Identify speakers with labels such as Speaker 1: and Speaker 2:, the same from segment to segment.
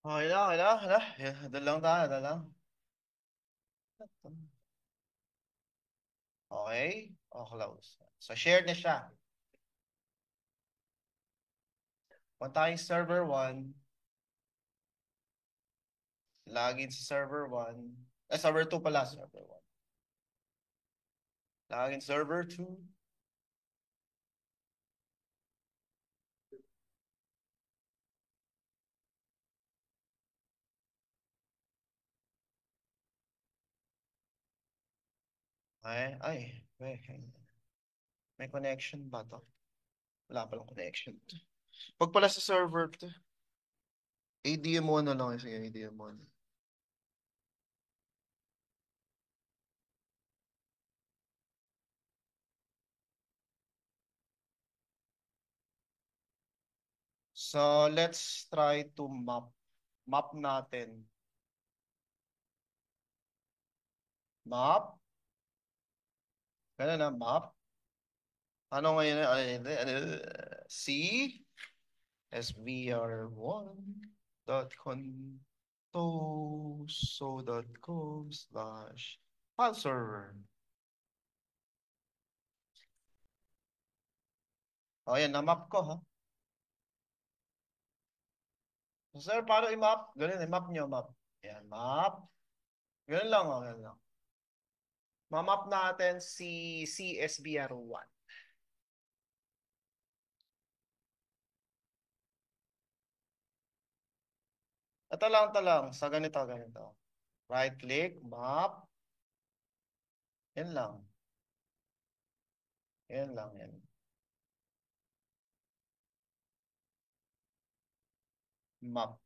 Speaker 1: Okay na, okay na. Doon lang tayo, doon lang. Okay, o close. So, shared na siya. Punta tayong server 1, login sa server 1. Server 2 pala, server 1. Login server 2. May connection ba to? Wala palang connection. Pag pala sa server to, ADM1 na lang. Sige, ADM1. So, let's try to map. Map natin. Map. Ganun na, map. Ano ngayon? C svr1.contoso.com/file server. O, yan, na-map ko, ha? So, sir, paano i-map? Ganun, i-map nyo, map. Yan, map. Ganun lang, o, ganun lang. Ma-map natin si CSVR1. Ito lang. Sa ganito, ganito. Right click, map. Yan lang. Yan lang, yan. Map.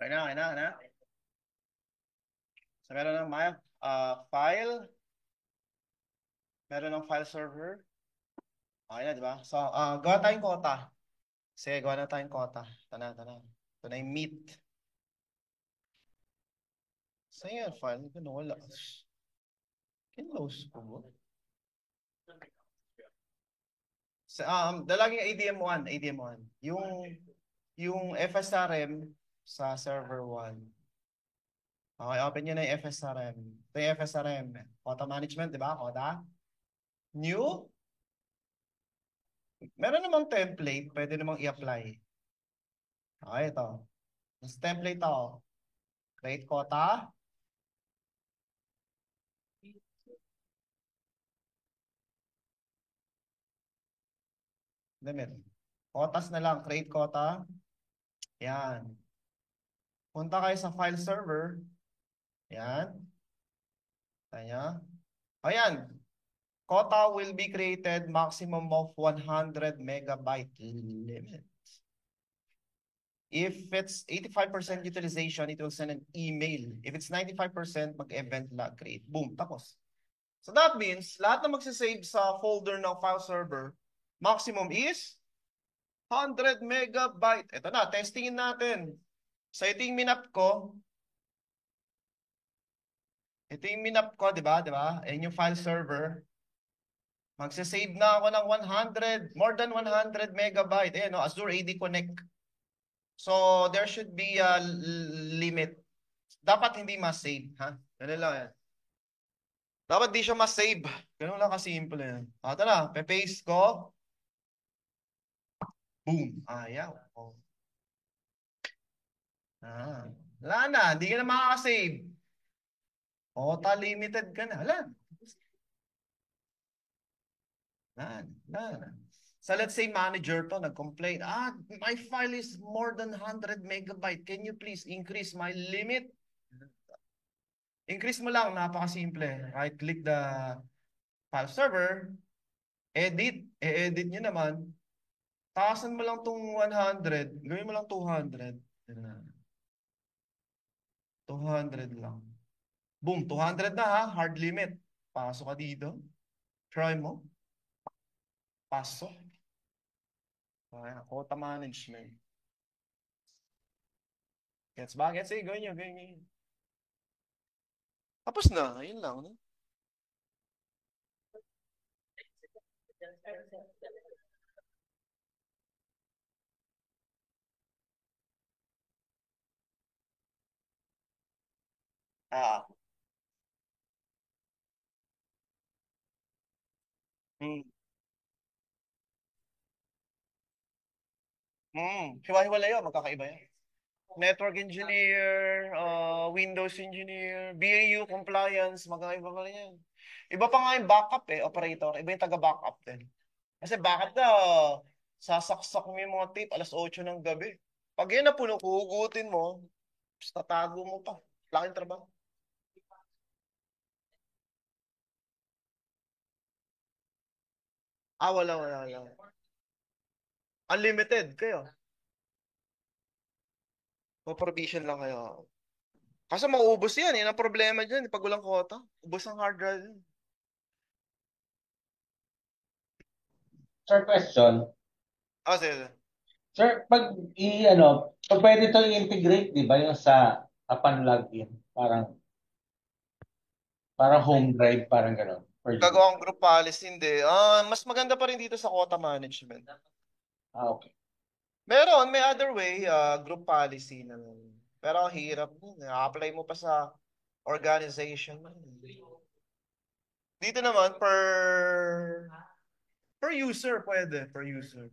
Speaker 1: Okay na, okay na, okay na. So, meron ng file. Meron ng file server. Okay na, di ba? So, gawa tayong quota. Sige, gawa na tayong quota. Ito na, ito na. Ito na yung meet. Saan yung file? Ito na, wala. Kinlose ko ba? Dalaging ADM1, ADM1. Yung FSRM sa server 1. Okay, open nyo na yung FSRM. Ito yung FSRM. Quota management, di ba? Quota. New. Meron namang template. Pwede namang i-apply. Okay, ito. Mas template to. Create quota. Limit. Quotas na lang. Create quota. Yan. Punta kayo sa file server. Yan. Tanya. Ayan. Quota will be created maximum of 100 megabyte limit. If it's 85% utilization, it will send an email. If it's 95%, mag-event log create. Boom, tapos. So that means, lahat na magsasave sa folder ng file server, maximum is 100 megabyte. Ito na, testingin natin. So ito yung minap ko. Ito yung minap ko, di ba? Di ba? Ayan yung file server. Magsasave na ako ng 100, more than 100 megabyte. Ayan, no? Azure AD Connect. So, there should be a limit. Dapat hindi ma-save, ha? Ganun lang yan. Dapat di siya ma-save. Ganun lang kasimple yan. Ito na, pe-paste ko. Boom. Ayaw. Oh. Wala na, hindi ka na makaka-save. Quota limited ka na. Wala. Wala. So let's say manager to, nag-complain, my file is more than 100 megabyte. Can you please increase my limit? Increase mo lang, napakasimple. Right click the file server, edit, e-edit nyo naman. Taasan mo lang tong 100, gawin mo lang 200. 200 lang. Boom, 200 na ha, hard limit. Pasok ka dito. Try mo. Pasok. Quota management. Gets ba? Gets eh, gawin nyo, gawin nyo. Tapos na, ayun lang. No? Ah. Hmm. Hiwa-hiwala yun, magkakaiba yan. Network engineer, Windows engineer, BAU compliance, magkakaiba pa rin yan. Iba pa nga yung backup operator. Iba yung taga-backup din. Kasi backup na, sasaksak mo yung mga tape alas 8 ng gabi. Pag yun na puno, huhugutin mo, tapos tatago mo pa. Laking trabaho. Wala. Unlimited kayo. Provision lang kayo. Kasi mauubos yan. Yan ang problema dyan. Pag walang quota, ubos ang hard drive.
Speaker 2: Sir, question.
Speaker 1: Sige.
Speaker 2: Sir, pag pwede ito i-integrate, di ba, yung sa upon login, parang home drive, parang gano'n.
Speaker 1: Gagawang group policy, hindi. Mas maganda pa rin dito sa quota management.
Speaker 2: Okay.
Speaker 1: May other way, group policy na. Pero ang hirap nun. I-apply mo pa sa organization. Dito naman, per user, pwede. Per user.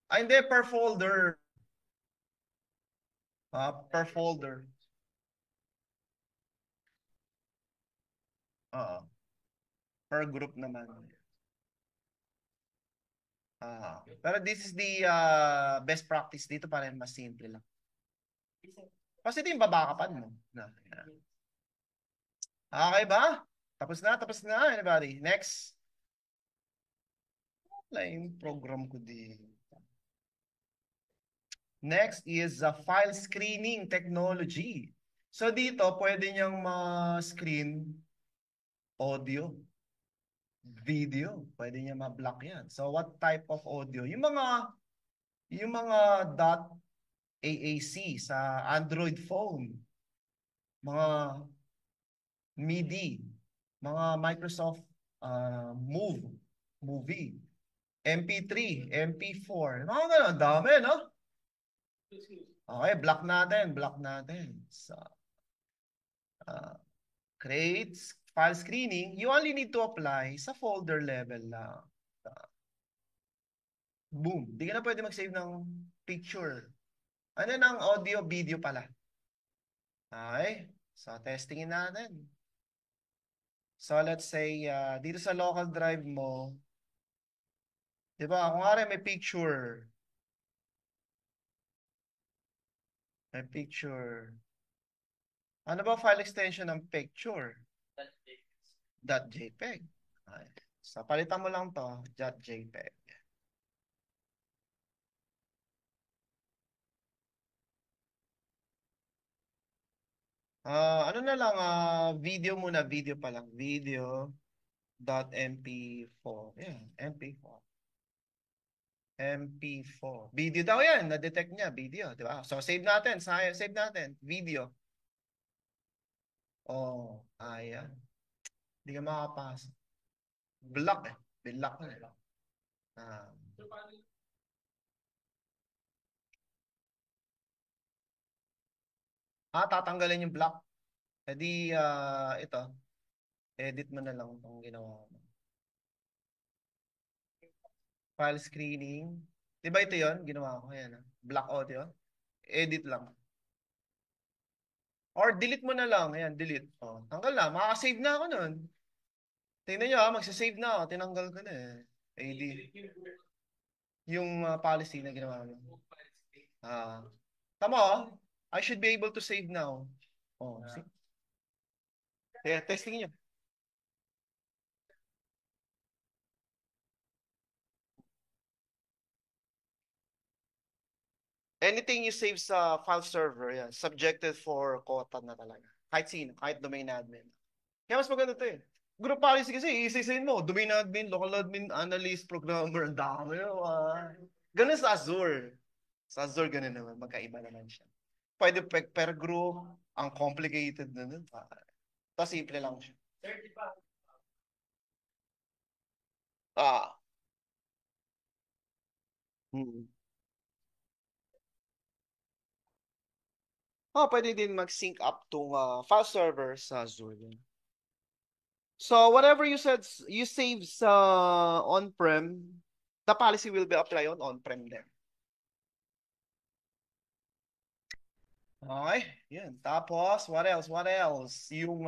Speaker 1: Hindi, per folder. Per folder. Oo. Per group naman. Pero this is the best practice dito para mas simple lang. Kasi ito yung babakapan mo. Yan. Okay ba? Tapos na, anybody? Next. Wala yung program ko din. Next is file screening technology. So dito, pwede niyang ma-screen audio, video. Pwede niya ma-block yan. So what type of audio? Yung mga .AAC sa Android phone, mga MIDI, mga Microsoft Move, Movie, MP3, MP4, mga ganun, dami, no? Okay, block natin. So, uh, create file screening, you only need to apply sa folder level lang. Boom. Di ka na pwede mag-save ng picture. Ano ng audio, video pala. Okay. So, testingin natin. So, let's say, dito sa local drive mo, di ba, kung nga may picture, may picture. Ano ba file extension ng picture? .jpeg. Okay. So, palitan mo lang to, .jpeg. Ano na lang, video muna, video pa lang. Video.mp4. Yan, mp4. MP4. Video daw yan, na-detect niya, video, di ba? So, save natin, save natin, video. Oh, ayan. Hindi ka makapasa. Block eh. Block na eh. Ah. Tatanggalin yung block. E di, ito, edit mo na lang itong ginawa mo. File screening. Di ba ito yon ginawa ko? Ayan, block audio. Edit lang. Or delete mo na lang. Ayan, delete. Oh, tanggal na. Makakasave na ako nun. Tingnan nyo magsasave na ako. Tinanggal ko na eh. AD. Yung policy na ginawa mo. Tama I should be able to save now. Oh, see? Kaya testing nyo. Anything you save sa file server, yan, subjected for quota na talaga. Kahit sino, kahit domain admin. Kaya mas maganda to eh. Group policy kasi, isisin mo, domain admin, local admin, analyst, programmer, ang dami. Ganun sa Azure. Sa Azure, ganun naman. Magkaiba naman siya. Pwede per group, ang complicated na nun. Tapos simple lang siya. Ah. Hmm. Pwede din mag-sync up tong file server sa Azure. So whatever you said, you save sa on-prem, the policy will be applied on-prem there. Okay, yan. Tapos, what else? What else? Yung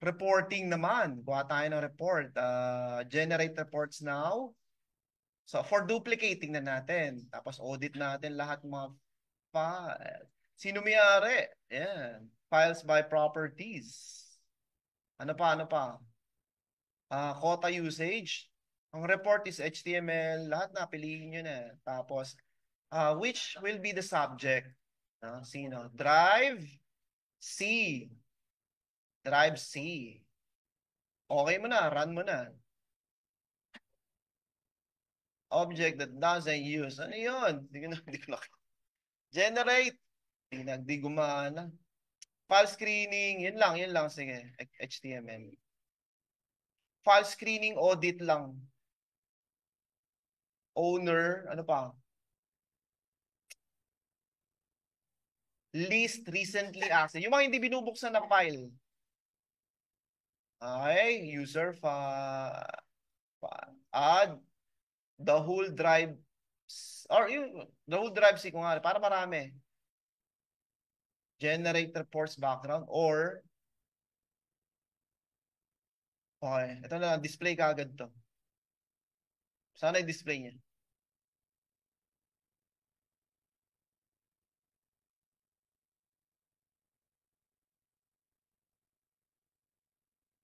Speaker 1: reporting naman. Kuha tayo ng report. Generate reports now. So, for duplicating na natin. Tapos, audit natin lahat ng mga files. Sino may-ari? Yan. Files by properties. Ano pa? Ano pa? Quota usage. Ang report is HTML. Lahat na, piliin nyo na. Tapos, which will be the subject? Sino? Drive C. Drive C. Okay mo na, run mo na. Object that doesn't use. Ano yun? Di ko na. Generate. Di gumana. File screening. Yun lang. Sige. HTML. File screening audit lang. Owner. Ano pa? List recently accessed. Yung mga hindi binubuksan na file. Okay. User add the whole drive or yung the whole drive si kung nga para marami. Generate reports background or okay, ito na display kaagad to. Sana i-display niya.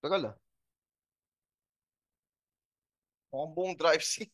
Speaker 1: Tagal ah. Mukhang buong drive si.